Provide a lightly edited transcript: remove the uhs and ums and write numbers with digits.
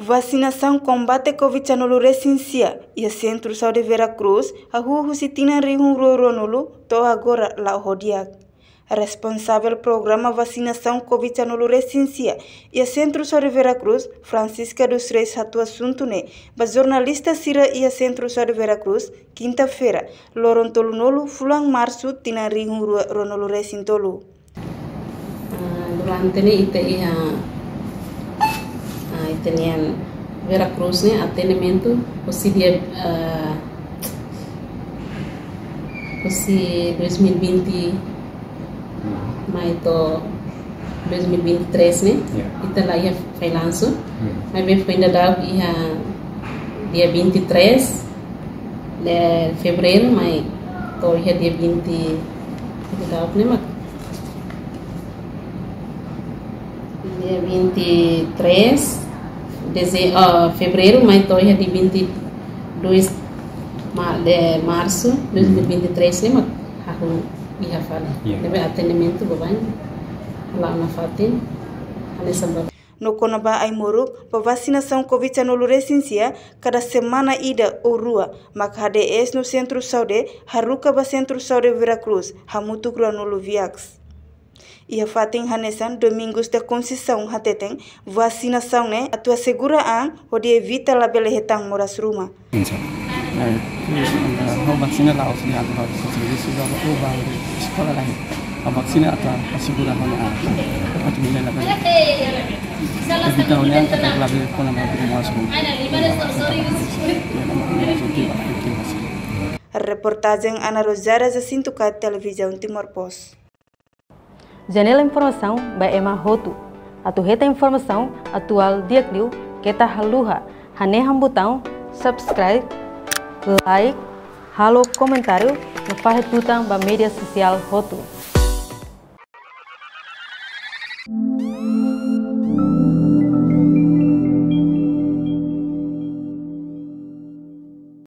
Vacinação combate Covid-19 recensia e Centro Saúde Veracruz, a rua Sitina Rihun Ronolo, to agora lá Rodiac. Responsável programa vacinação Covid-19 recensia e Centro Saúde Veracruz, Francisca dos Reis Hatu assunto né, ba jornalista Sira e Centro Saúde Veracruz, quinta-feira, Lorontolunolo, Fulang Março, Tina Rihun Ronolo Recintolo. Durante ini Italian Veracruz ne atendimento dia 2020 mas 2023 né ita lá ia freelancer mas bem foi ainda dia 23 de fevereiro mas tô ia dia 20 né dia 23 de fevereiro, mas estou dia 22 de março de 2023, né? Aku ia falar. Deve atendimento babai lá na Fatin, ali sambal. No Conaba Aimoro, para vacinação Covid-19 recensia, cada semana ida ou rua, mas HDS no Centro Saúde, Haruka ba Centro Saúde Veracruz, Hamutu Granolo Viax. E a fatem hanesan domingos da concessão hateteng vacinação né a tua segura ang pode evita la bele hetang moras rumah. Vacina lá os dias agora isso já vou levar escola lá a vacina atau segura hanya atau bila la bele evita oleh kita la bele pun nama moras rumah. Reportagem Ana Rosária Jacinto Cat Televisão Timor Post. Janela informação by Emma Hotu. Atuheta informação atual diakliu kita haluha haneham botão subscribe, like, halo comentário no farretutang ba media social Hotu.